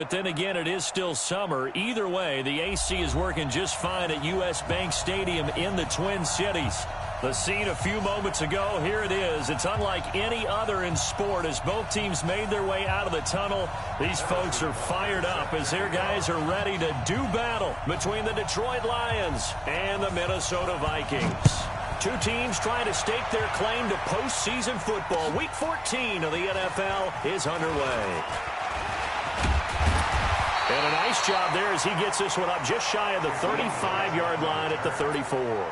But then again, it is still summer. Either way, the AC is working just fine at U.S. Bank Stadium in the Twin Cities. The scene a few moments ago, here it is. It's unlike any other in sport as both teams made their way out of the tunnel. These folks are fired up as their guys are ready to do battle between the Detroit Lions and the Minnesota Vikings. Two teams trying to stake their claim to postseason football. Week 14 of the NFL is underway. And a nice job there as he gets this one up just shy of the 35-yard line at the 34.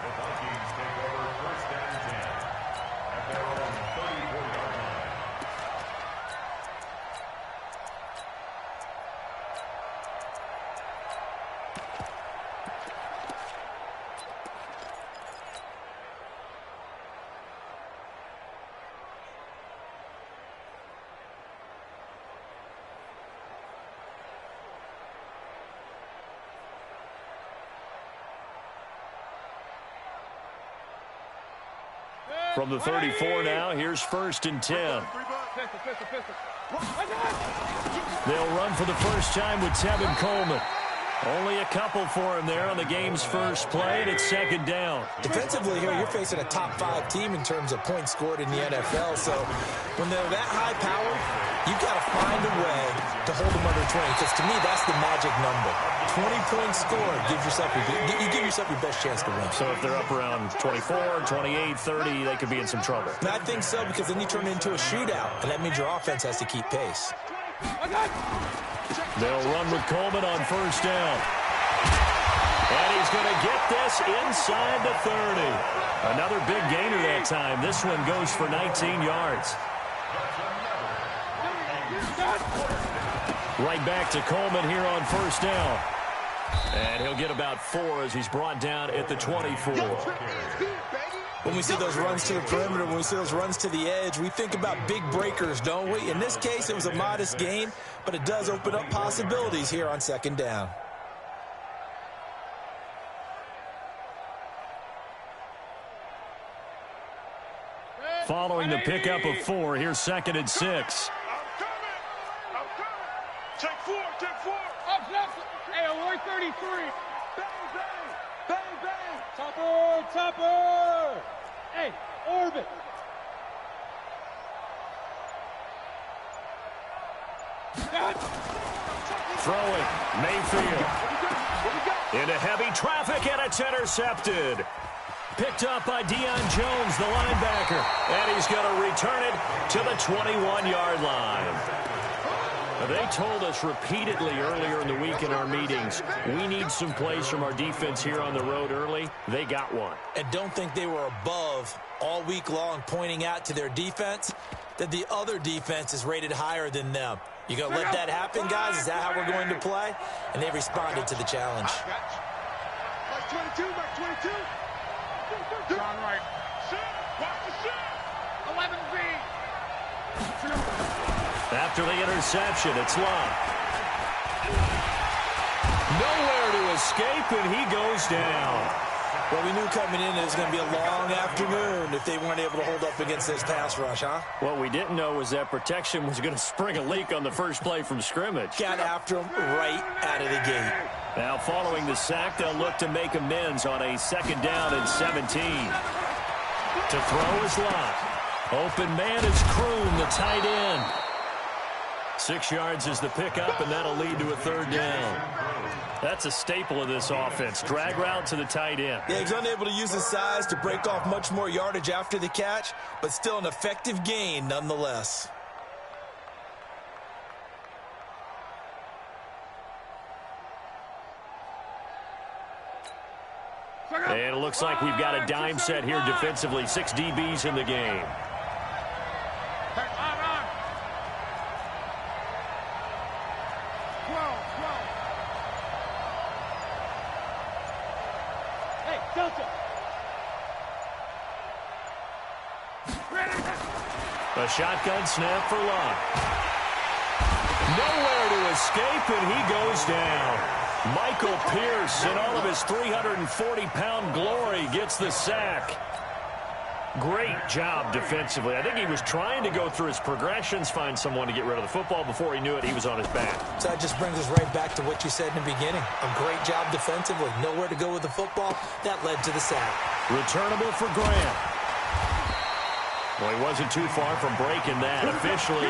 From the 34 now, here's 1st and 10. They'll run for the first time with Tevin Coleman. Only a couple for him there on the game's first play, and it's 2nd down. Defensively here, you're facing a top-5 team in terms of points scored in the NFL, so when they're that high power, you've got to find a way to hold them under 20, because to me, that's the magic number. 20 points scored, you give yourself your best chance to win. So if they're up around 24, 28, 30, they could be in some trouble. And I think so, because then you turn it into a shootout, and that means your offense has to keep pace. They'll run with Coleman on 1st down. And he's going to get this inside the 30. Another big gainer that time. This one goes for 19 yards. Right back to Coleman here on 1st down. And he'll get about 4 as he's brought down at the 24. When we see those runs to the perimeter, when we see those runs to the edge, we think about big breakers, don't we? In this case, it was a modest gain, but it does open up possibilities here on 2nd down. Following the pickup of 4, here's 2nd and 6. I'm coming. Take 4. Up. Hey, alert 33. Bang. Topper. Hey, orbit. Throwing, Mayfield. Into heavy traffic, and it's intercepted. Picked up by Deion Jones, the linebacker. And he's going to return it to the 21-yard line. They told us repeatedly earlier in the week in our meetings, we need some plays from our defense here on the road early. They got one. And don't think they were above all week long pointing out to their defense that the other defense is rated higher than them. You going to let that happen, guys? Is that how we're going to play? And they responded to the challenge. Back 22. John Wright. Watch the shot. 11B. After the interception, it's Love. Nowhere to escape, and he goes down. Well, we knew coming in it was going to be a long afternoon if they weren't able to hold up against this pass rush, huh? What we didn't know was that protection was going to spring a leak on the first play from scrimmage. Got after him right out of the gate. Now, following the sack, they'll look to make amends on a 2nd down and 17. To throw is Lott. Open man is Kroon, the tight end. 6 yards is the pickup, and that'll lead to a 3rd down. That's a staple of this offense. Drag route to the tight end. Yeah, he's unable to use his size to break off much more yardage after the catch, but still an effective gain nonetheless. And it looks like we've got a dime set here defensively. 6 DBs in the game. A shotgun snap for Lott. Nowhere to escape, and he goes down. Michael Pierce, in all of his 340-pound glory, gets the sack. Great job defensively. I think he was trying to go through his progressions, find someone to get rid of the football. Before he knew it, he was on his back. So that just brings us right back to what you said in the beginning. A great job defensively. Nowhere to go with the football. That led to the sack. Returnable for Graham. Well, he wasn't too far from breaking that. Officially,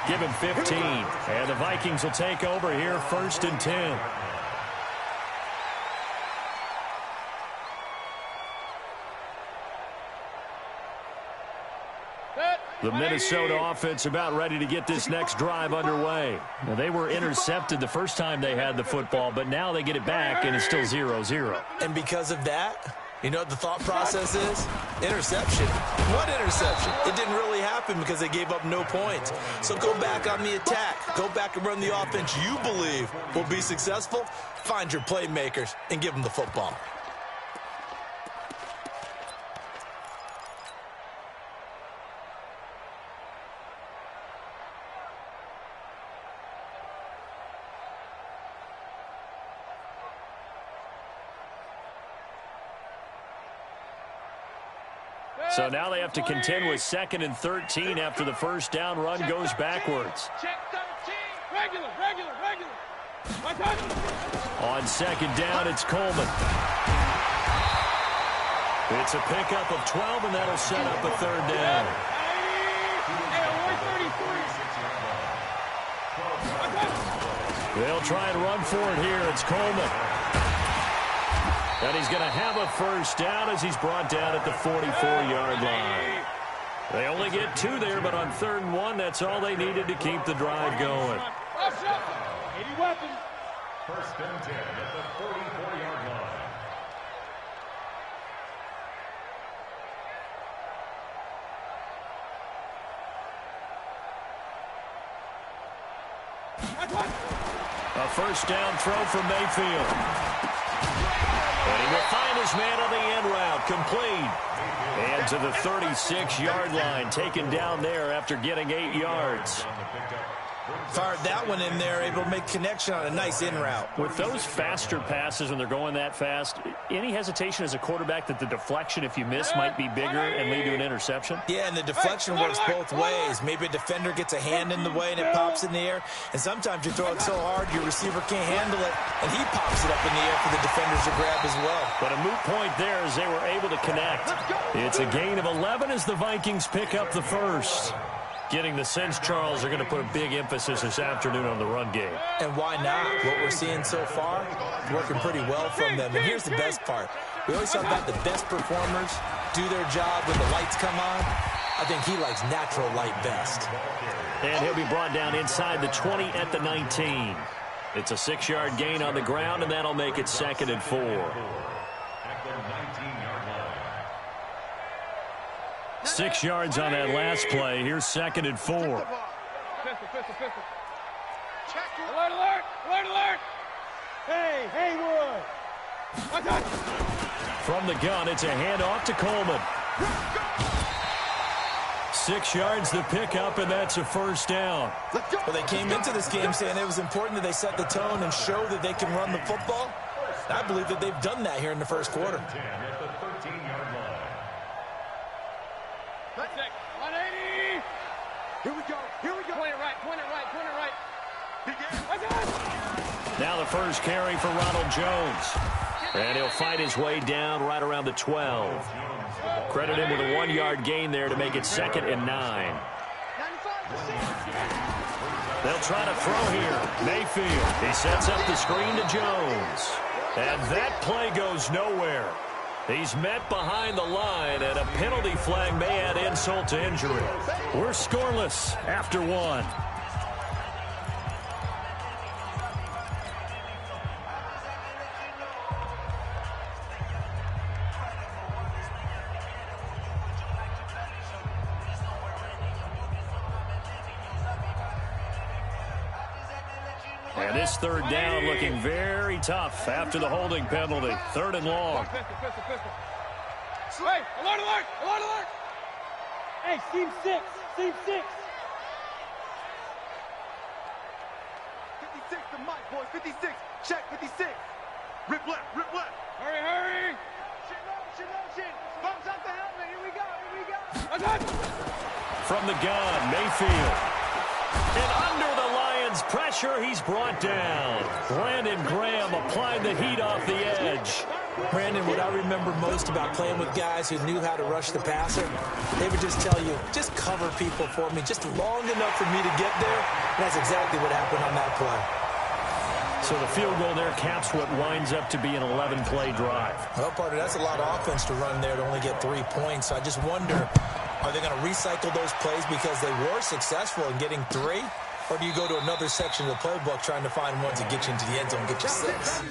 give him 15. And the Vikings will take over here, 1st and 10. The Minnesota offense about ready to get this next drive underway. Now, they were intercepted the first time they had the football, but now they get it back, and it's still 0-0. And because of that, you know what the thought process is? Interception. What interception? It didn't really happen because they gave up no points. So go back on the attack. Go back and run the offense you believe will be successful. Find your playmakers and give them the football. So now they have to contend with 2nd and 13 after the first down run goes backwards. Check 13. Regular. On 2nd down, it's Coleman. It's a pickup of 12, and that'll set up a 3rd down. They'll try and run for it here. It's Coleman. And he's going to have a 1st down as he's brought down at the 44-yard line. They only get 2 there, but on 3rd and 1, that's all they needed to keep the drive going. 80 weapons. 1st and 10 at the 44-yard line. A 1st down throw from Mayfield. And he will find his man on the end route, complete. And to the 36-yard line, taken down there after getting 8 yards. Fired that one in there, able to make connection on a nice in route. With those faster passes when they're going that fast, any hesitation as a quarterback that the deflection, if you miss, might be bigger and lead to an interception? Yeah, and the deflection works both ways. Maybe a defender gets a hand in the way and it pops in the air. And sometimes you throw it so hard your receiver can't handle it, and he pops it up in the air for the defenders to grab as well. But a moot point there as they were able to connect. It's a gain of 11 as the Vikings pick up the 1st. Getting the sense, Charles, are going to put a big emphasis this afternoon on the run game. And why not? What we're seeing so far, working pretty well from them. And here's the best part. We always talk about the best performers do their job when the lights come on. I think he likes natural light best. And he'll be brought down inside the 20 at the 19. It's a 6-yard gain on the ground, and that'll make it 2nd and 4. 6 yards on that last play. Here's 2nd and 4. Pistol. Alert. Hey, Haywood. From the gun, it's a handoff to Coleman. 6 yards the pickup, and that's a 1st down. Well, they came into this game saying it was important that they set the tone and show that they can run the football. I believe that they've done that here in the 1st quarter. 180. Here we go. Point it right. Now the first carry for Ronald Jones. And he'll fight his way down right around the 12. Credit him with a 1-yard gain there to make it 2nd and 9. They'll try to throw here. Mayfield. He sets up the screen to Jones. And that play goes nowhere. He's met behind the line, and a penalty flag may add insult to injury. We're scoreless after 1. And this 3rd down looking very tough after the holding penalty. 3rd and long. Pistol. Hey, alert. Hey, team 6. 56 to Mike, boys. 56. Check 56. Rip left. Hurry. Chin. Thumbs up the helmet. Here we go. From the gun, Mayfield. And under the Lions' pressure, he's brought down. Brandon Graham applied the heat off the edge. Brandon, what I remember most about playing with guys who knew how to rush the passer, they would just tell you, just cover people for me, just long enough for me to get there. And that's exactly what happened on that play. So the field goal there caps what winds up to be an 11-play drive. Well, partner, that's a lot of offense to run there to only get 3 points. So I just wonder, are they going to recycle those plays because they were successful in getting 3? Or do you go to another section of the playbook trying to find ones that get you into the end zone and get you 6?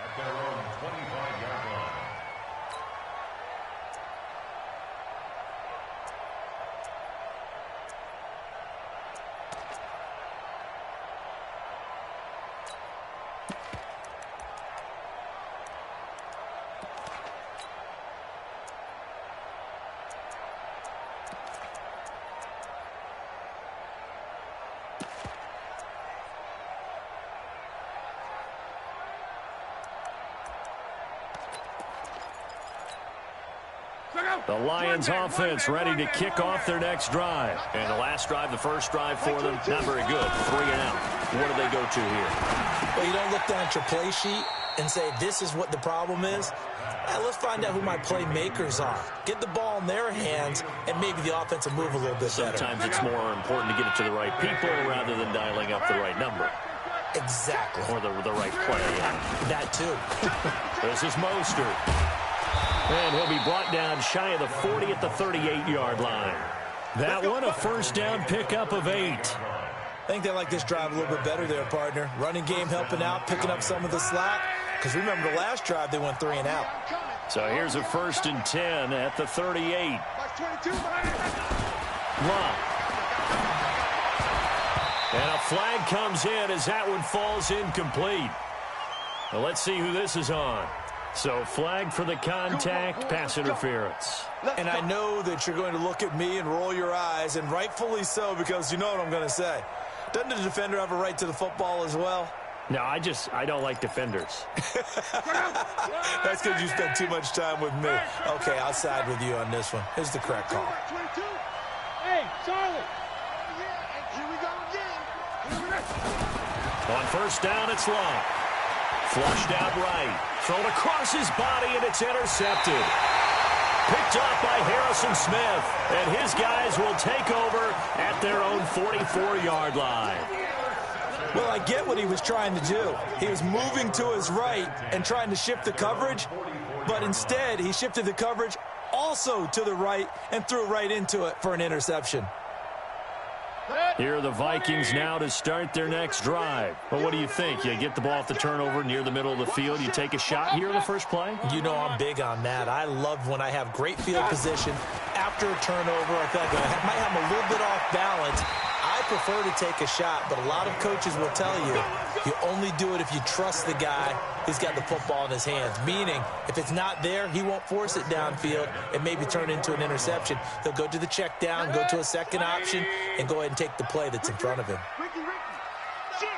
At their own 25-yard line. The Lions offense ready to kick off their next drive. And the last drive, the first drive for them, not very good. 3 and out. What do they go to here? Well, you don't look down at your play sheet and say, this is what the problem is. Let's find out who my playmakers are. Get the ball in their hands, and maybe the offense will move a little bit better. Sometimes it's more important to get it to the right people rather than dialing up the right number. Exactly. Or the right play. That too. This is Mostert. And he'll be brought down shy of the 40 at the 38-yard line. That one, a first down pickup of 8. I think they like this drive a little bit better there, partner. Running game helping out, picking up some of the slack. Because remember, the last drive, they went 3 and out. So here's a 1st and 10 at the 38. Love. And a flag comes in as that one falls incomplete. Well, let's see who this is on. So flag for the contact, pass interference. And I know that you're going to look at me and roll your eyes, and rightfully so, because you know what I'm going to say. Doesn't the defender have a right to the football as well? No, I don't like defenders. That's because you spent too much time with me. Okay, I'll side with you on this one. Here's the correct call. Hey, Charlie. Here we go again. On first down, it's long. Flushed out right. Thrown across his body, and it's intercepted. Picked off by Harrison Smith, and his guys will take over at their own 44-yard line. Well, I get what he was trying to do. He was moving to his right and trying to shift the coverage, but instead he shifted the coverage also to the right and threw right into it for an interception. Here are the Vikings now to start their next drive. Well, what do you think? You get the ball off the turnover near the middle of the field. You take a shot here in the first play? You know I'm big on that. I love when I have great field position after a turnover. I feel like I might have a little bit off balance. I prefer to take a shot, but a lot of coaches will tell you you only do it if you trust the guy who's got the football in his hands. Meaning, if it's not there, he won't force it downfield and maybe turn it into an interception. He'll go to the check down, go to a second option, and go ahead and take the play that's in front of him. Shoot.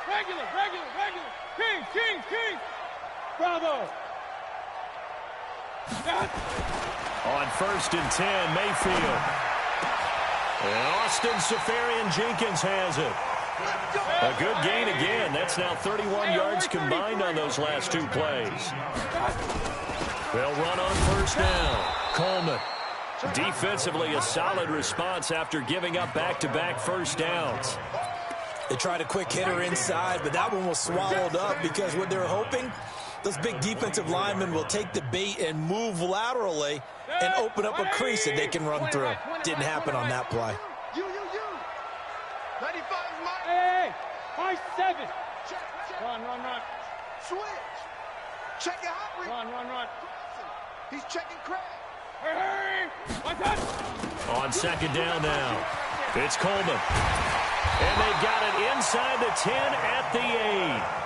Regular. King. Bravo. On first and 10, Mayfield. And Austin Safarian-Jenkins has it. A good gain again. That's now 31 yards combined on those last two plays. They'll run on first down. Coleman. Defensively, a solid response after giving up back-to-back first downs. They tried a quick hitter inside, but that one was swallowed up because what they're hoping, those big defensive linemen will take the bait and move laterally and open up a crease that they can run through. Didn't happen on that play. You. 95 is mine. Hey, 5-7. Check. Run. Switch. Check it hot. Run. He's checking crack. Hey. What's that? On second down now, it's Coleman. And they've got it inside the 10 at the 8.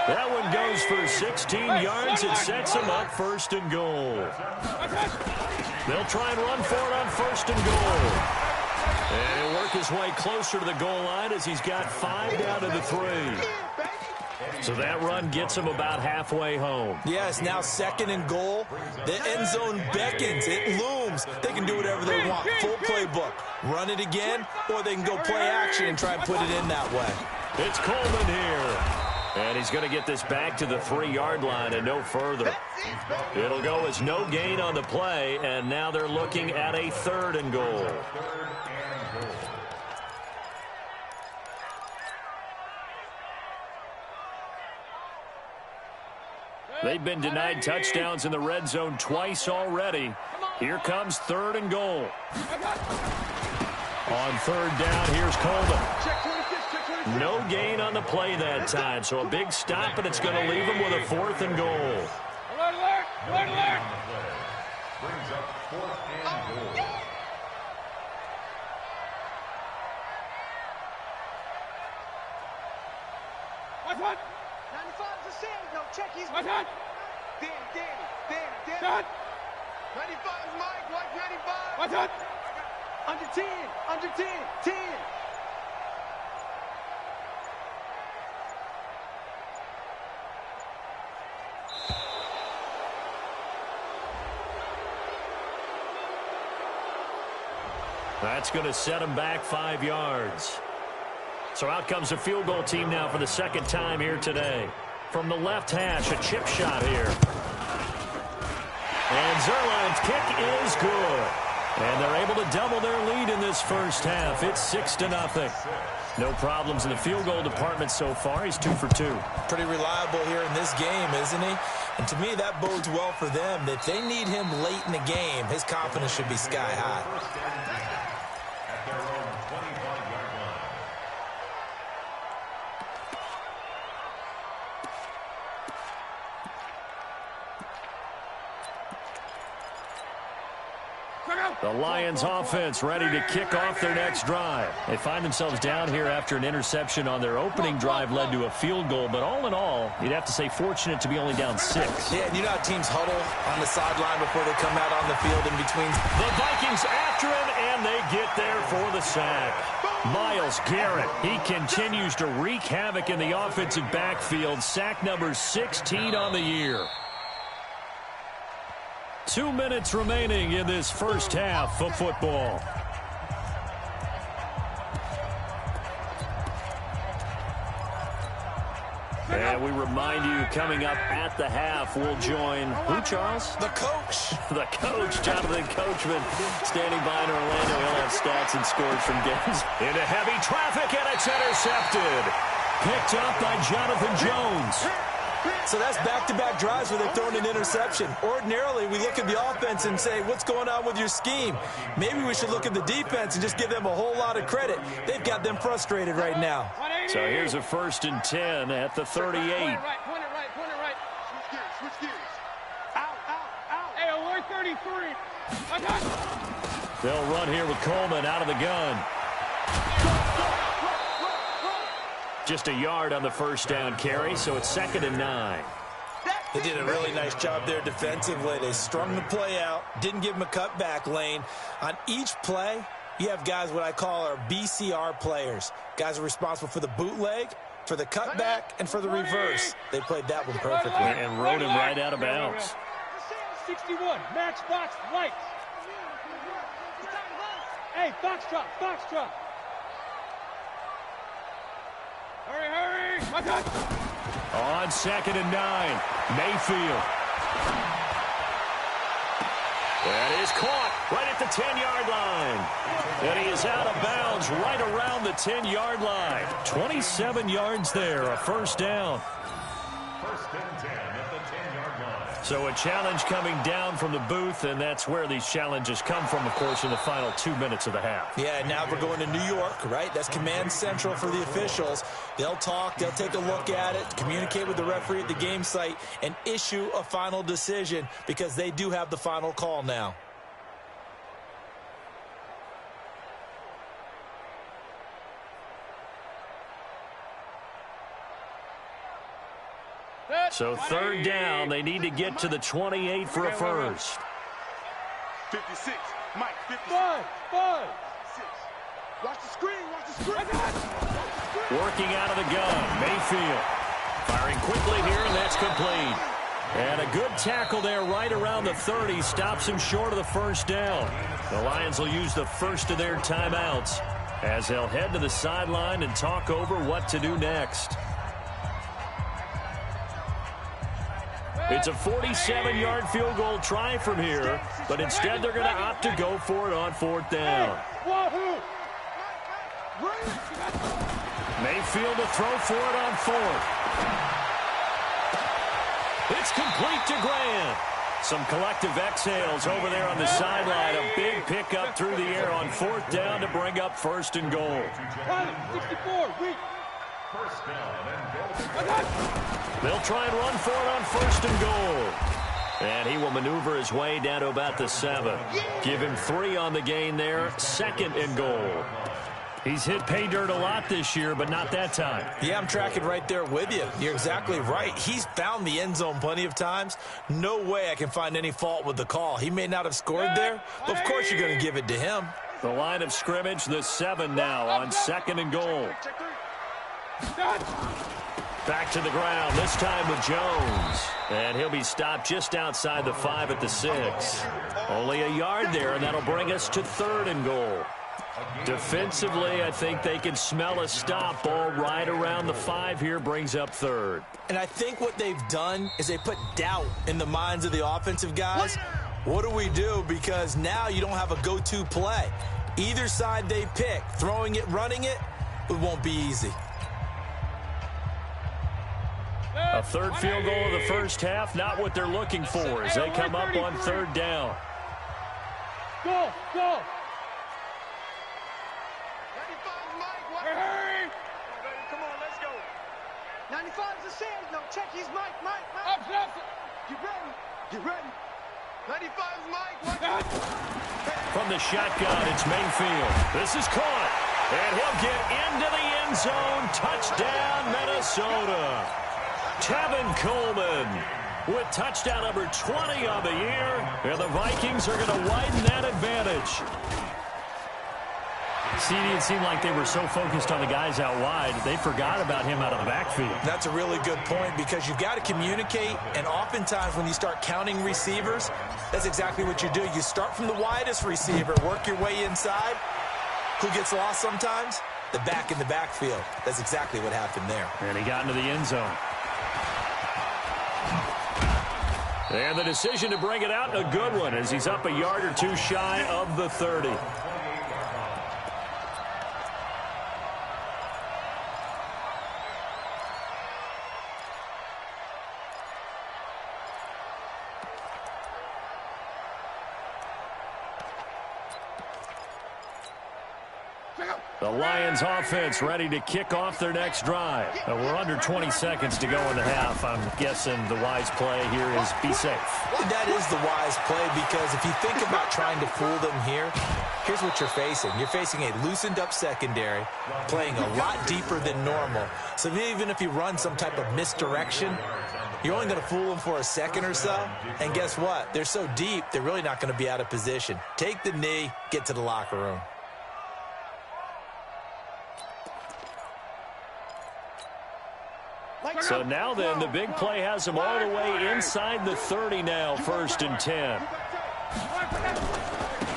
That one goes for 16 yards. It sets them up first and goal. They'll try and run for it on first and goal. And he'll work his way closer to the goal line as he's got 5 down to the 3. So that run gets him about halfway home. Yes, now second and goal. The end zone beckons. It looms. They can do whatever they want. Full playbook. Run it again, or they can go play action and try and put it in that way. It's Coleman here. And he's going to get this back to the 3-yard line and no further. It'll go as no gain on the play, and now they're looking at a 3rd and goal. They've been denied touchdowns in the red zone twice already. Here comes 3rd and goal. On 3rd down, here's Coleman. No gain on the play that time, so a big stop, and it's going to leave him with a 4th and goal. Alert! Brings up 4th and goal. What's that? 95 is a sand. No, check. He's What's that? Danny. That? 95 is Mike. White 95. What's that? Under 10. 10. That's going to set him back 5 yards. So out comes the field goal team now for the second time here today. From the left hash, a chip shot here. And Zerline's kick is good. And they're able to double their lead in this first half. It's 6-0. No problems in the field goal department so far. He's 2 for 2. Pretty reliable here in this game, isn't he? And to me, that bodes well for them. If they need him late in the game, his confidence should be sky high. At their own 25-yard line. The Lions offense ready to kick off their next drive. They find themselves down here after an interception on their opening drive led to a field goal. But all in all, you'd have to say fortunate to be only down 6. Yeah, and you know how teams huddle on the sideline before they come out on the field in between. The Vikings after him, and they get there for the sack. Myles Garrett, he continues to wreak havoc in the offensive backfield. Sack number 16 on the year. 2 minutes remaining in this first half of football. And we remind you, coming up at the half, we'll join who, Charles? The coach. The coach, Jonathan Coachman, standing by in Orlando. He'll have stats and scores from games. Into heavy traffic, and it's intercepted. Picked up by Jonathan Jones. So that's back-to-back drives where they're throwing an interception. Ordinarily, we look at the offense and say, what's going on with your scheme? Maybe we should look at the defense and just give them a whole lot of credit. They've got them frustrated right now. So here's a 1st and 10 at the 38. Point it right. Switch gears. Out. Hey, alert 33. I got it. They'll run here with Coleman out of the gun. Just a yard on the first down carry, so it's 2nd and 9. They did a really nice job there defensively. They strung the play out, didn't give them a cutback lane. On each play, you have guys what I call our BCR players. Guys are responsible for the bootleg, for the cutback, and for the reverse. They played that one perfectly. And rode him right out of bounds. 61, matchbox lights. Hey, Foxtrot. Hurry. My God. On 2nd and 9, Mayfield. That is caught right at the 10-yard line. And he is out of bounds right around the 10-yard line. 27 yards there, a first down. 1st and 10 at the 10-yard line. So a challenge coming down from the booth, and that's where these challenges come from, of course, in the final 2 minutes of the half. Yeah, now we're going to New York, right? That's command central for the officials. They'll talk, they'll take a look at it, communicate with the referee at the game site, and issue a final decision because they do have the final call now. So 3rd down, they need to get to the 28 for a first. 56. Mike, 56. 5. Watch the screen. Working out of the gun, Mayfield. Firing quickly here, and that's complete. And a good tackle there right around the 30. Stops him short of the first down. The Lions will use the first of their timeouts as they'll head to the sideline and talk over what to do next. It's a 47-yard field goal try from here, but instead they're going to opt to go for it on 4th down. Mayfield to throw for it on 4th. It's complete to Grant. Some collective exhales over there on the sideline. A big pickup through the air on 4th down to bring up 1st and goal. 64, First down and goal. They'll try and run for it on 1st and goal. And he will maneuver his way down to about the 7. Give him 3 on the gain there. 2nd and goal. He's hit pay dirt a lot this year, but not that time. Yeah, I'm tracking right there with you. You're exactly right. He's found the end zone plenty of times. No way I can find any fault with the call. He may not have scored there, but of course you're going to give it to him. The line of scrimmage, the 7 now on 2nd and goal. Back to the ground, this time with Jones. And he'll be stopped just outside the 5 at the 6. Only a yard there, and that'll bring us to 3rd and goal. Defensively, I think they can smell a stop. Ball right around the 5 here brings up 3rd. And I think what they've done is they put doubt in the minds of the offensive guys. What do we do? Because now you don't have a go-to play. Either side they pick, throwing it, running it, it won't be easy. A 3rd field goal of the first half, not what they're looking for as they come up on 3rd down. Go! 95, Mike. Hurry! Come on, let's go. 95's the sand. No, check. He's Mike. Up. Get ready. 95's Mike. From the shotgun, it's Mayfield. This is caught, and he'll get into the end zone. Touchdown, Minnesota. Tevin Coleman with touchdown number 20 on the year, and the Vikings are going to widen that advantage. See, it seemed like they were so focused on the guys out wide, they forgot about him out of the backfield. That's a really good point because you've got to communicate, and oftentimes when you start counting receivers, that's exactly what you do. You start from the widest receiver, work your way inside. Who gets lost sometimes? The back in the backfield. That's exactly what happened there. And he got into the end zone. And the decision to bring it out, a good one, as he's up a yard or two shy of the 30. The Lions offense ready to kick off their next drive. We're under 20 seconds to go in the half. I'm guessing the wise play here is be safe. That is the wise play because if you think about trying to fool them here, here's what you're facing. You're facing a loosened up secondary, playing a lot deeper than normal. So even if you run some type of misdirection, you're only going to fool them for a second or so. And guess what? They're so deep, they're really not going to be out of position. Take the knee, get to the locker room. So now then, the big play has him all the way inside the 30 now, 1st and 10.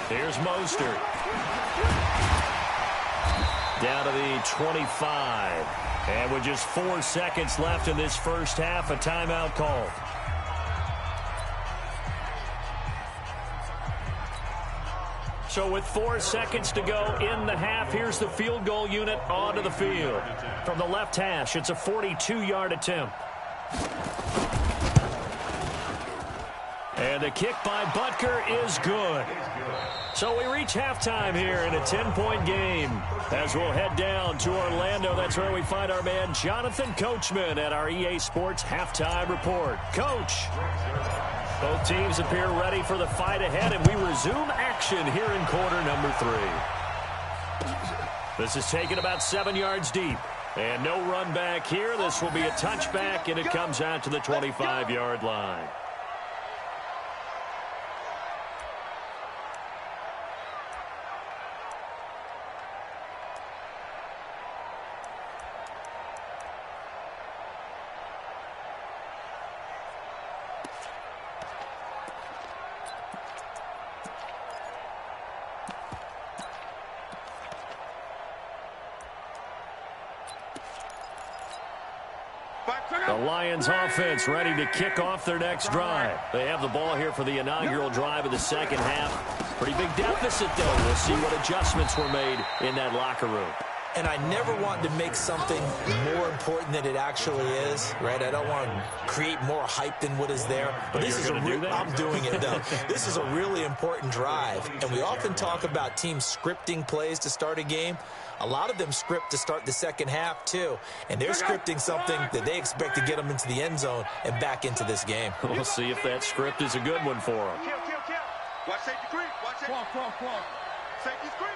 Here's Mostert. Down to the 25. And with just 4 seconds left in this first half, a timeout called. So with 4 seconds to go in the half, here's the field goal unit onto the field. From the left hash, it's a 42-yard attempt. And the kick by Butker is good. So we reach halftime here in a 10-point game. As we'll head down to Orlando, that's where we find our man Jonathan Coachman at our EA Sports Halftime Report. Coach. Both teams appear ready for the fight ahead, and we resume action here in quarter number 3. This is taken about 7 yards deep. And no run back here. This will be a touchback, and it comes out to the 25-yard line. The Lions offense ready to kick off their next drive. They have the ball here for the inaugural drive of the second half. Pretty big deficit, though. We'll see what adjustments were made in that locker room. And I never want to make something more important than it actually is, right? I don't want to create more hype than what is there. But this is I'm doing it, though. This is a really important drive. And we often talk about teams scripting plays to start a game. A lot of them script to start the second half, too. And they're scripting something that they expect to get them into the end zone and back into this game. We'll see if that script is a good one for them. Kill. Watch safety creep. Watch safety. Cross. Safety's creeping.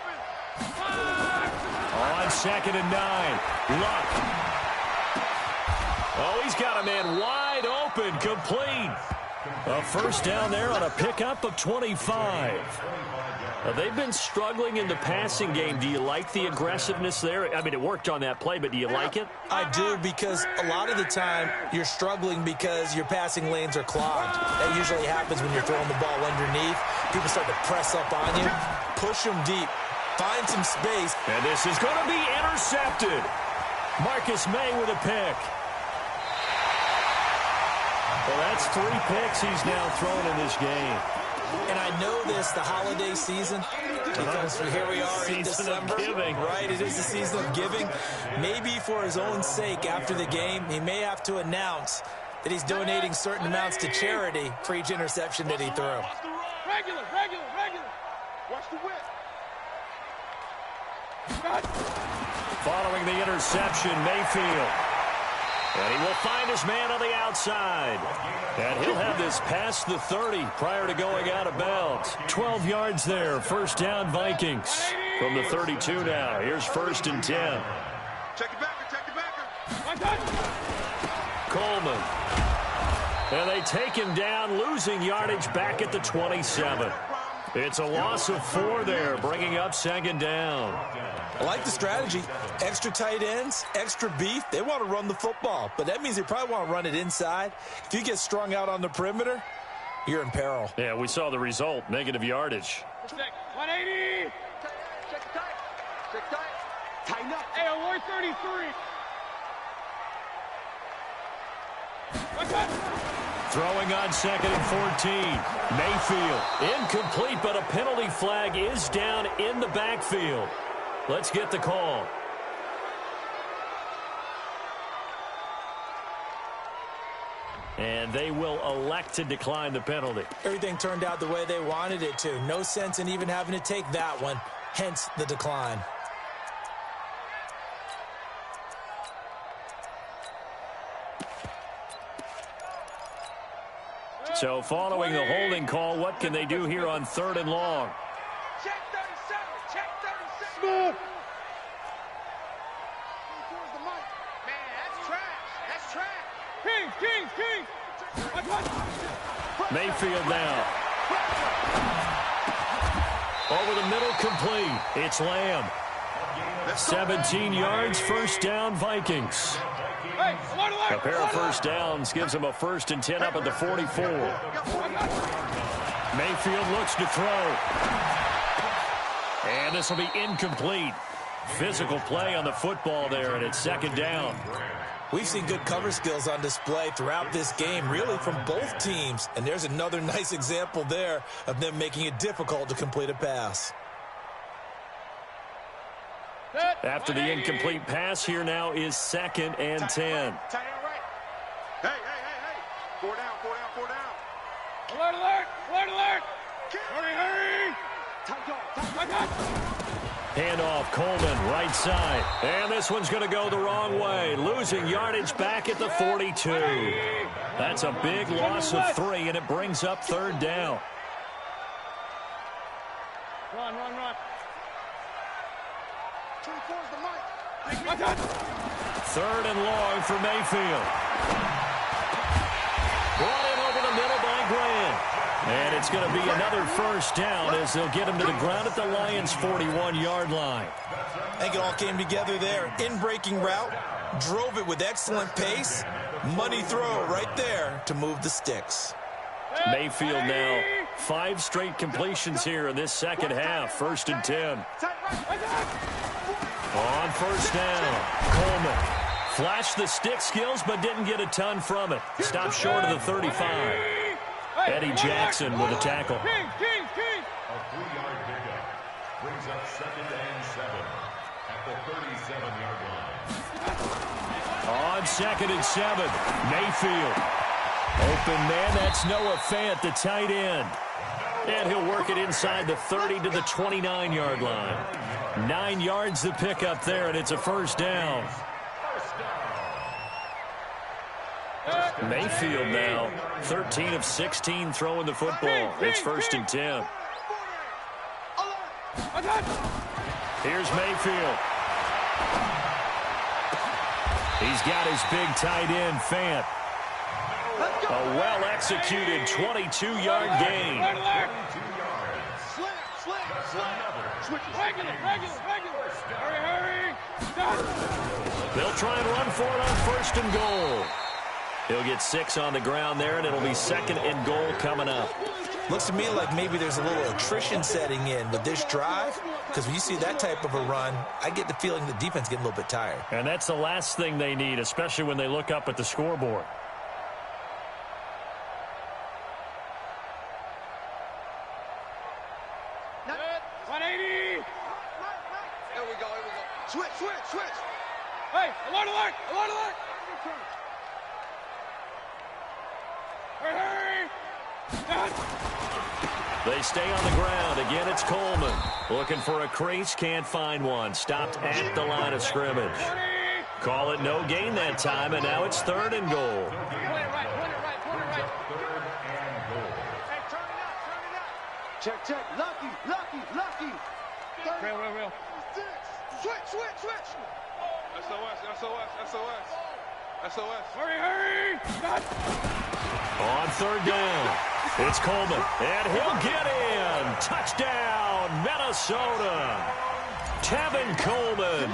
On 2nd and 9. Luck. Oh, he's got a man wide open, complete. A first down there on a pickup of 25. They've been struggling in the passing game. Do you like the aggressiveness there? I mean, it worked on that play, but do you like it? I do, because a lot of the time you're struggling because your passing lanes are clogged. That usually happens when you're throwing the ball underneath. People start to press up on you. Push them deep. Find some space. And this is going to be intercepted. Marcus May with a pick. Well, that's 3 picks he's now thrown in this game. And I know this, the holiday season, because here we are in December, right? It is the season of giving. Maybe for his own sake, after the game, he may have to announce that he's donating certain amounts to charity for each interception that he threw. Regular. Watch the whip. Following the interception, Mayfield. And he will find his man on the outside. And he'll have this past the 30 prior to going out of bounds. 12 yards there. First down, Vikings. From the 32 now. Here's 1st and 10. Check the backer. Coleman. And they take him down, losing yardage back at the 27. It's a loss of 4 there, bringing up second down. I like the strategy. Extra tight ends, extra beef. They want to run the football, but that means they probably want to run it inside. If you get strung out on the perimeter, you're in peril. Yeah, we saw the result, negative yardage. 180. Check tight. Check tight. Tighten up. Hey, alert 33. Throwing on second and 14. Mayfield, incomplete, but a penalty flag is down in the backfield. Let's get the call. And they will elect to decline the penalty. Everything turned out the way they wanted it to. No sense in even having to take that one, hence the decline. So following the holding call, what can they do here on 3rd and long? Check 37. Check 37. Smooth. Towards the mic. Man, that's trash. That's trash. King. Mayfield now. Over the middle, complete. It's Lamb. 17 yards, first down, Vikings. Hey, alert. A pair of first downs gives them a 1st and 10 up at the 44. Mayfield looks to throw. And this will be incomplete. Physical play on the football there, and it's second down. We've seen good cover skills on display throughout this game, really from both teams. And there's another nice example there of them making it difficult to complete a pass. After the incomplete pass, here now is 2nd and 10. Tight end right. Hey. 4 down. Alert. Hurry. Tight yard. Handoff, Coleman, right side. And this one's going to go the wrong way. Losing yardage back at the 42. That's a big loss of 3, and it brings up 3rd down. Run. 24's the mic. 3rd and long for Mayfield. Brought in over the middle by Grant. And it's going to be another first down as they'll get him to the ground at the Lions' 41-yard line. I think it all came together there. In-breaking route, drove it with excellent pace. Money throw right there to move the sticks. Mayfield now 5 straight completions here in this second half. 1st and 10. On first down, Coleman flashed the stick skills but didn't get a ton from it. Stopped short of the 35. Eddie Jackson with a tackle. A 3-yard pickup brings up 2nd and 7 at the 37-yard line. On 2nd and 7, Mayfield. Open man, that's Noah Fant, the tight end. And he'll work it inside the 30 to the 29-yard line. 9 yards the pickup there, and it's a first down. Mayfield now 13 of 16 throwing the football. It's 1st and 10. Here's Mayfield. He's got his big tight end, Fant. A well-executed 22-yard gain. Hurry. They'll try and run for it on 1st and goal. He'll get 6 on the ground there, and it'll be 2nd and goal coming up. Looks to me like maybe there's a little attrition setting in with this drive, because when you see that type of a run, I get the feeling the defense getting a little bit tired. And that's the last thing they need, especially when they look up at the scoreboard. Switch. Hey, alert. Hurry. They stay on the ground. Again, it's Coleman. Looking for a crease, can't find one. Stopped at the line of scrimmage. Call it no gain that time, and now it's 3rd and goal. Point it right. Hey, turn it out. Check. Lucky. Real. Switch. SOS. Hurry. On 3rd down, It's Coleman, and he'll get in. Touchdown, Minnesota. Tevin Coleman,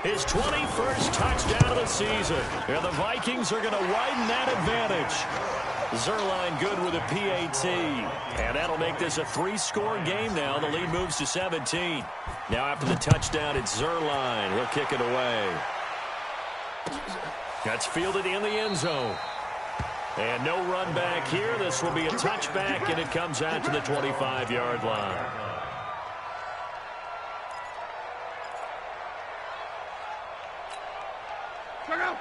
his 21st touchdown of the season. And the Vikings are going to widen that advantage. Zerline good with a PAT. And that'll make this a 3-score game now. The lead moves to 17. Now after the touchdown, it's Zerline. He'll kick it away. That's fielded in the end zone. And no run back here. This will be a touchback, and it comes out to the 25-yard line.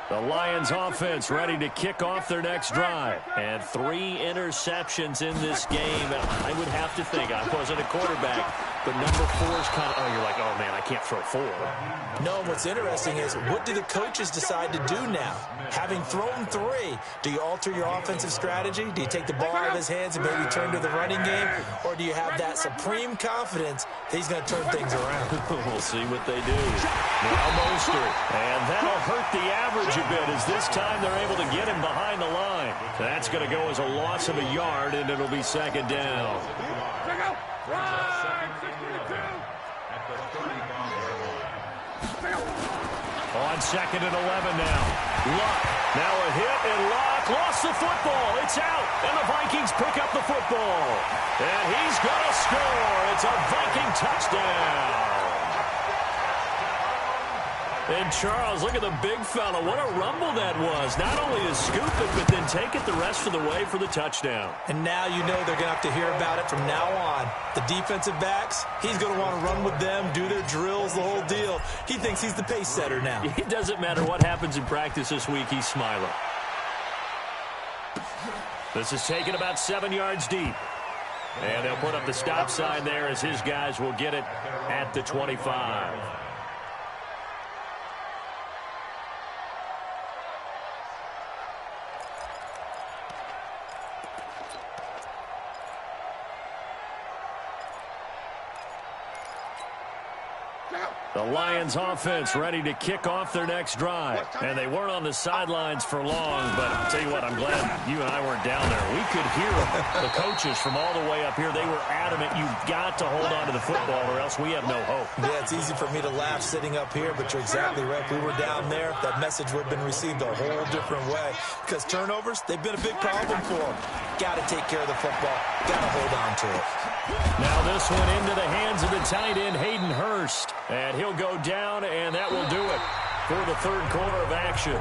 The Lions offense ready to kick off their next drive. And 3 interceptions in this game. I would have to think, I wasn't a quarterback, but number 4 is kind of, you're like, oh, man, I can't throw 4. No, what's interesting is, what do the coaches decide to do now? Having thrown 3, do you alter your offensive strategy? Do you take the ball out of his hands and maybe turn to the running game? Or do you have that supreme confidence that he's going to turn things around? We'll see what they do. Now Mostert. And that'll hurt the average a bit, as this time they're able to get him behind the line. That's going to go as a loss of a yard, and it'll be second down. On second and 11 now. Luck. Now a hit, and Luck lost the football. It's out, and the Vikings pick up the football. And he's going to score. It's a Viking touchdown. And Charles, look at the big fella. What a rumble that was. Not only to scoop it, but then take it the rest of the way for the touchdown. And now you know they're going to have to hear about it from now on. The defensive backs, he's going to want to run with them, do their drills, the whole deal. He thinks he's the pace setter now. It doesn't matter what happens in practice this week, he's smiling. This is taken about 7 yards deep. And they'll put up the stop sign there as his guys will get it at the 25. The Lions offense ready to kick off their next drive. And they weren't on the sidelines for long, but I'll tell you what, I'm glad you and I weren't down there. We could hear the coaches from all the way up here. They were adamant, you've got to hold on to the football or else we have no hope. Yeah, it's easy for me to laugh sitting up here, but you're exactly right. If we were down there, that message would have been received a whole different way. Because turnovers, they've been a big problem for them. Got to take care of the football. Got to hold on to it. Now this one into the hands of the tight end, Hayden Hurst. And he'll go down, and that will do it for the third quarter of action.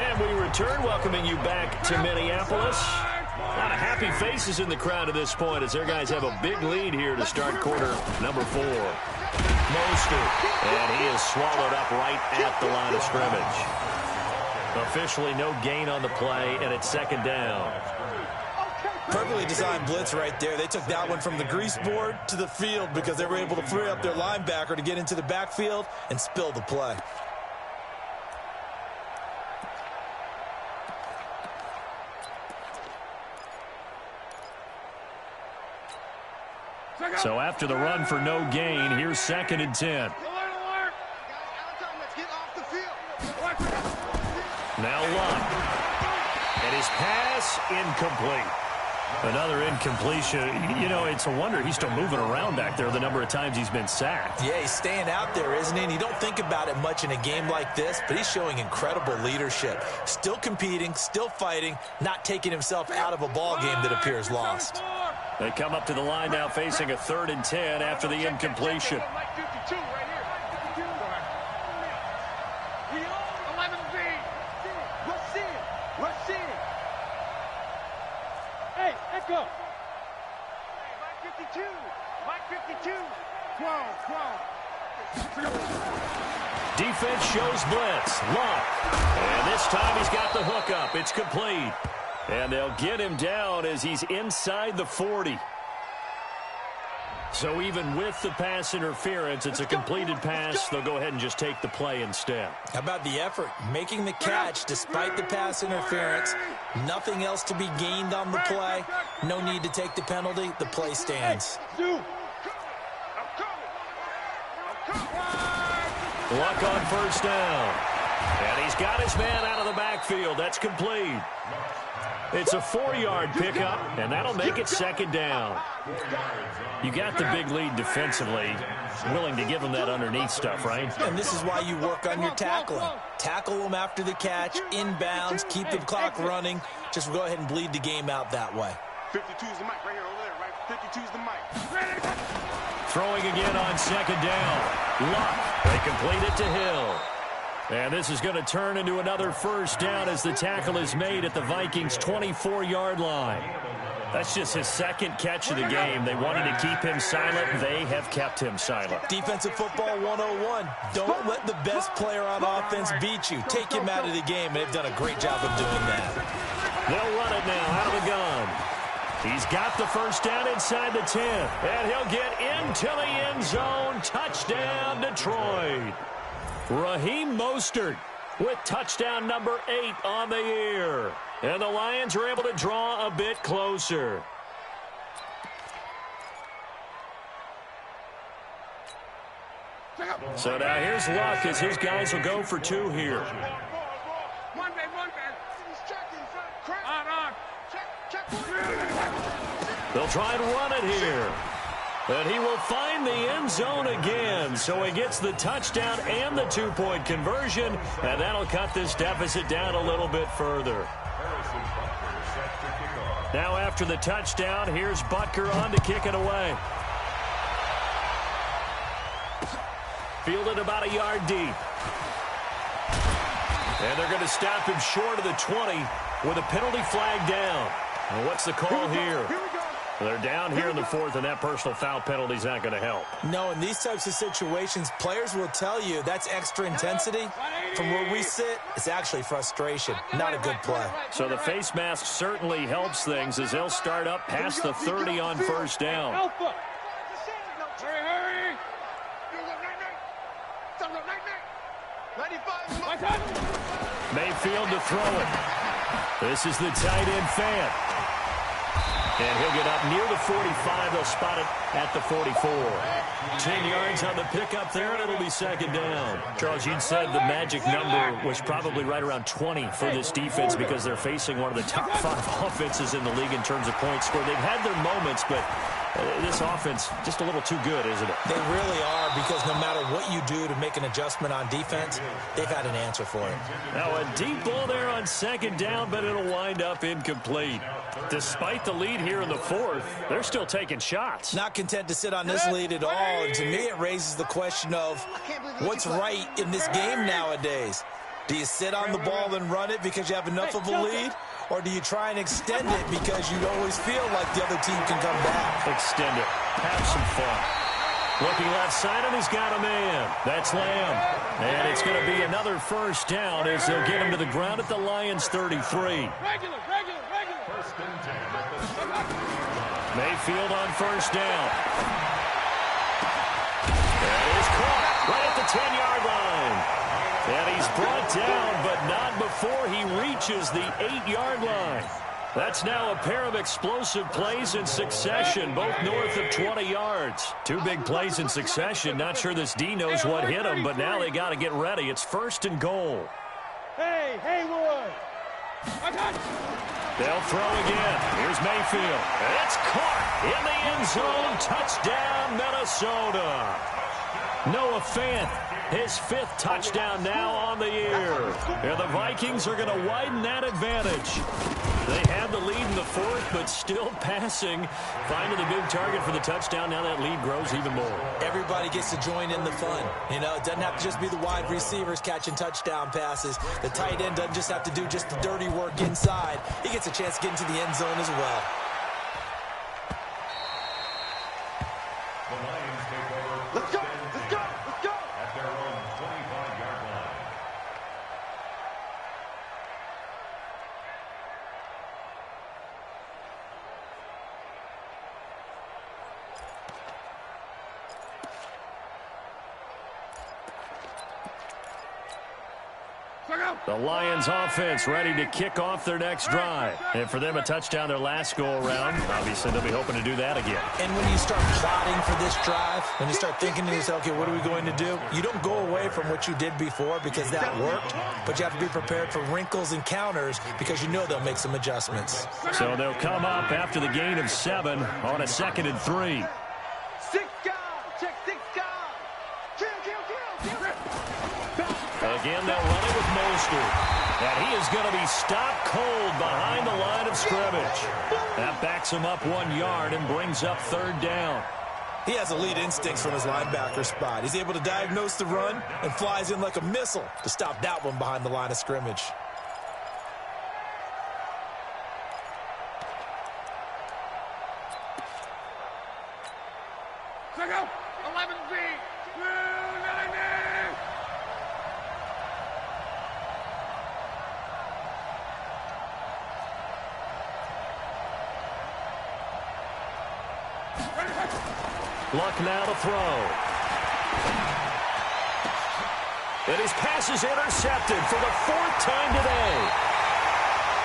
And we return, welcoming you back to Minneapolis. A lot of happy faces in the crowd at this point as their guys have a big lead here to start quarter number 4. Mostert, and he is swallowed up right at the line of scrimmage. Officially no gain on the play, and it's second down. Perfectly designed blitz right there. They took that one from the grease board to the field because they were able to free up their linebacker to get into the backfield and spill the play. So after the run for no gain, here's second and 10. Now Luck. And his pass incomplete. Another incompletion. You know, it's a wonder he's still moving around back there the number of times he's been sacked. Yeah, he's staying out there, isn't he? And you don't think about it much in a game like this, but he's showing incredible leadership. Still competing, still fighting, not taking himself out of a ball game that appears lost. They come up to the line now facing a 3rd and 10 after the incompletion. Hey, let's go. Mike 52. Mike 52. 12. Defense shows blitz. Luck. And this time he's got the hook up. It's complete. And they'll get him down as he's inside the 40. So even with the pass interference, it's a completed pass. They'll go ahead and just take the play instead. How about the effort? Making the catch despite the pass interference. Nothing else to be gained on the play. No need to take the penalty. The play stands. Luck on first down. And he's got his man out of the backfield. That's complete. It's a 4-yard pickup, and that'll make it second down. You got the big lead defensively, willing to give them that underneath stuff, right? And this is why you work on your tackling. Tackle them after the catch, inbounds, keep the clock running. Just go ahead and bleed the game out that way. 52's the mic right here over there, right? 52's the mic. Throwing again on second down. Luck. They complete it to Hill. And this is going to turn into another first down as the tackle is made at the Vikings' 24-yard line. That's just his second catch of the game. They wanted to keep him silent. They have kept him silent. Defensive football 101. Don't let the best player on offense beat you. Take him out of the game. They've done a great job of doing that. They'll run it now out of the gun. He's got the first down inside the 10. And he'll get into the end zone. Touchdown, Detroit. Raheem Mostert with touchdown number 8 on the year. And the Lions are able to draw a bit closer. So now here's Luck as his guys will go for 2 here. One man. They'll try and run it here. And he will find the end zone again. So he gets the touchdown and the 2-point conversion. And that'll cut this deficit down a little bit further. Now after the touchdown, here's Butker on to kick it away. Fielded about a yard deep. And they're going to stop him short of the 20 with a penalty flag down. Well, what's the call here? They're down here in the 4th, and that personal foul penalty is not going to help. No, in these types of situations, players will tell you that's extra intensity. From where we sit, it's actually frustration. Not a good play. So the face mask certainly helps things as they'll start up past the 30 on first down. Hurry! Mayfield to throw it. This is the tight end fan. And he'll get up near the 45. They'll spot it at the 44. 10 yards on the pickup there, and it'll be second down. Charles, you'd said the magic number was probably right around 20 for this defense because they're facing one of the top 5 offenses in the league in terms of points scored. They've had their moments, but this offense just a little too good, isn't it? They really are, because no matter what you do to make an adjustment on defense, they've had an answer for it. Now a deep ball there on second down, but it'll wind up incomplete. Despite the lead here in the 4th, they're still taking shots. Not content to sit on this lead at all. And to me, it raises the question of what's right in this game nowadays. Do you sit on the ball and run it because you have enough of a lead? Or do you try and extend it because you always feel like the other team can come back? Extend it. Have some fun. Looking left side, and he's got a man. That's Lamb. And it's going to be another first down as they'll get him to the ground at the Lions' 33. Regular. Mayfield on first down. That is caught right at the 10-yard line. And he's brought down, but not before he reaches the 8-yard line. That's now a pair of explosive plays in succession, both north of 20 yards. 2 big plays in succession. Not sure this D knows what hit him, but now they got to get ready. It's 1st and goal. Hey, Haywood. They'll throw again. Here's Mayfield. It's caught in the end zone. Touchdown, Minnesota. Noah Fant, his 5th touchdown now on the year. And the Vikings are going to widen that advantage. They had the lead in the 4th, but still passing. Finding the big target for the touchdown. Now that lead grows even more. Everybody gets to join in the fun. You know, it doesn't have to just be the wide receivers catching touchdown passes. The tight end doesn't just have to do just the dirty work inside. He gets a chance to get into the end zone as well. Let's go. At their own 25-yard line. The Lions offense ready to kick off their next drive. And for them, a touchdown their last go-around. Obviously, they'll be hoping to do that again. And when you start plotting for this drive, when you start thinking to yourself, okay, what are we going to do? You don't go away from what you did before because that worked, but you have to be prepared for wrinkles and counters because you know they'll make some adjustments. So they'll come up after the gain of 7 on a 2nd and 3. 6 guard. Check 6 guard. Kill. Again, they'll run it with Mostert. And he is going to be stopped cold behind the line of scrimmage. That backs him up 1 yard and brings up 3rd down. He has elite instincts from his linebacker spot. He's able to diagnose the run and flies in like a missile to stop that one behind the line of scrimmage. Check out 11B. Luck now to throw. And his pass is intercepted for the 4th time today.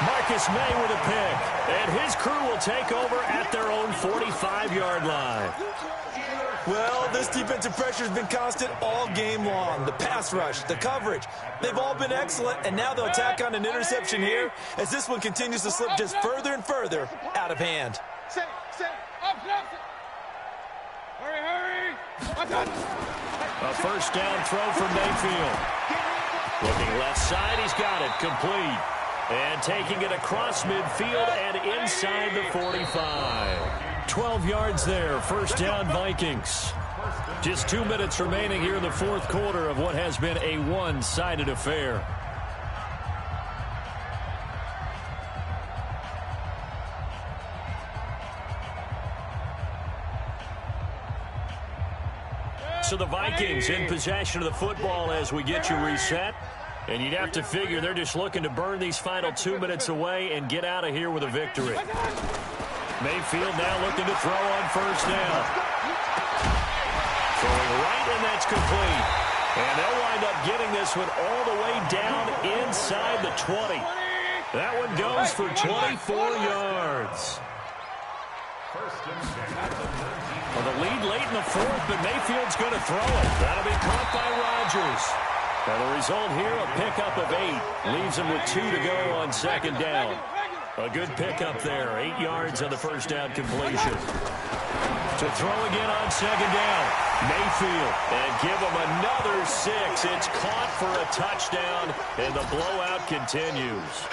Marcus May with a pick. And his crew will take over at their own 45-yard line. Well, this defensive pressure has been constant all game long. The pass rush, the coverage, they've all been excellent, and now they'll tack on an interception here as this one continues to slip just further and further out of hand. Sit. Up. Hurry. A 1st down throw from Mayfield. Looking left side, he's got it, complete. And taking it across midfield and inside the 45. 12 yards there, 1st down Vikings. Just 2 minutes remaining here in the 4th quarter of what has been a one-sided affair. So the Vikings in possession of the football as we get you reset. And you'd have to figure they're just looking to burn these final 2 minutes away and get out of here with a victory. Mayfield now looking to throw on 1st down. Throwing right, and that's complete. And they'll wind up getting this one all the way down inside the 20. That one goes for 24 yards. Well, the lead late in the 4th, but Mayfield's going to throw it. That'll be caught by Rodgers. And the result here, a pickup of 8. Leaves him with 2 to go on 2nd down. A good pickup there. 8 yards on the 1st down completion. To throw again on 2nd down. Mayfield. And give him another 6. It's caught for a touchdown, and the blowout continues.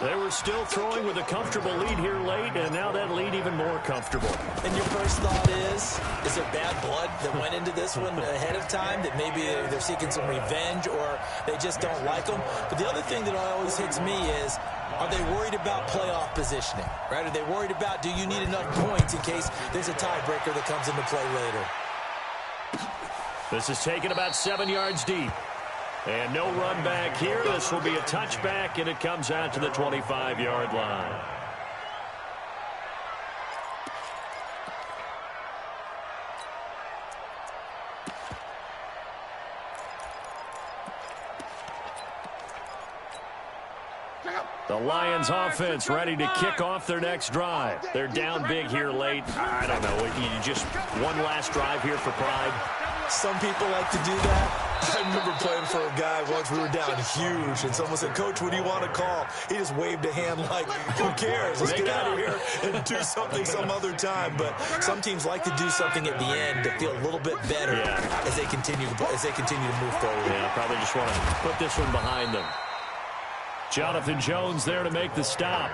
They were still throwing with a comfortable lead here late, and now that lead even more comfortable. And your first thought is there bad blood that went into this one ahead of time, that maybe they're seeking some revenge or they just don't like them? But the other thing that always hits me is, are they worried about playoff positioning? Right? Are they worried about, do you need enough points in case there's a tiebreaker that comes into play later? This is taken about 7 yards deep. And no run back here. This will be a touchback, and it comes out to the 25-yard line. The Lions offense ready to kick off their next drive. They're down big here late. I don't know. You just one last drive here for pride. Some people like to do that. I remember playing for a guy once. We were down huge, and someone said, "Coach, what do you want to call?" He just waved a hand like, who cares? Let's get out of here and do something some other time. But some teams like to do something at the end to feel a little bit better as they continue to move forward. Yeah, probably just want to put this one behind them. Jonathan Jones there to make the stop.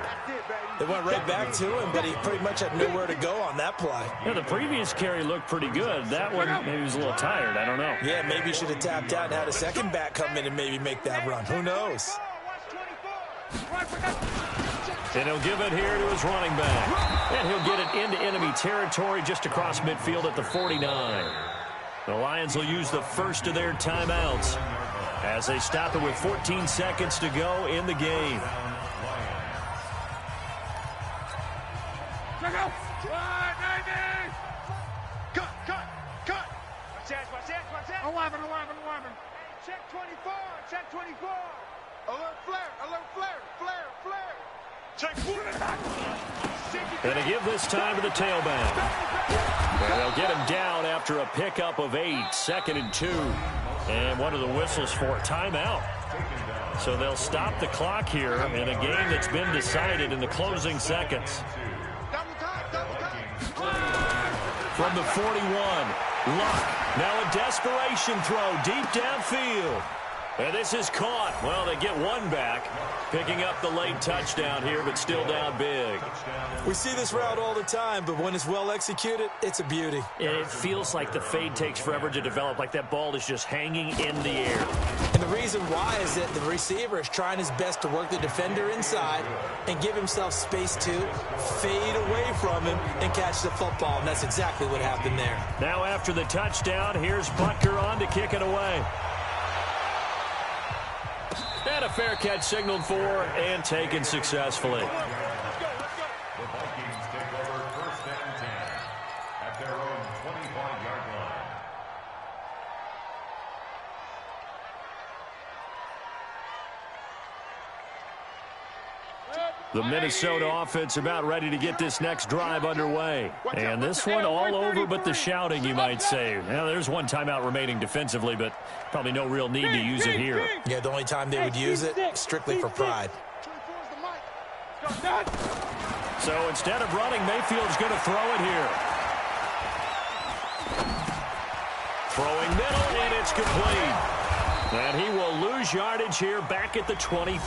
They went right back to him, but he pretty much had nowhere to go on that play. Yeah, the previous carry looked pretty good. That one, maybe he was a little tired. I don't know. Yeah, maybe he should have tapped out and had a second back come in and maybe make that run. Who knows? And he'll give it here to his running back. And he'll get it into enemy territory just across midfield at the 49. The Lions will use the first of their timeouts as they stop it with 14 seconds to go in the game. Cut. Watch that. 11. Check 24. Alert flare, alert flare, flare, flare. Check. And they give this time to the tailback. And they'll get him down after a pickup of 8, 2nd and 2. And one of the whistles for a timeout. So they'll stop the clock here in a game that's been decided in the closing seconds. From the 41, Luck. Now a desperation throw deep downfield. And this is caught. Well, they get one back, picking up the late touchdown here, but still down big. We see this route all the time, but when it's well executed, it's a beauty. It feels like the fade takes forever to develop, like that ball is just hanging in the air. And the reason why is that the receiver is trying his best to work the defender inside and give himself space to fade away from him and catch the football, and that's exactly what happened there. Now after the touchdown, here's Butker on to kick it away. And a fair catch signaled for and taken successfully. The Vikings take over 1st and 10 at their own 25-yard line. The Minnesota offense about ready to get this next drive underway. And this one all over but the shouting, you might say. Now, there's one timeout remaining defensively, but probably no real need to use it here. Yeah, the only time they would use it, strictly for pride. So instead of running, Mayfield's going to throw it here. Throwing middle, and it's complete. And he will lose yardage here back at the 23.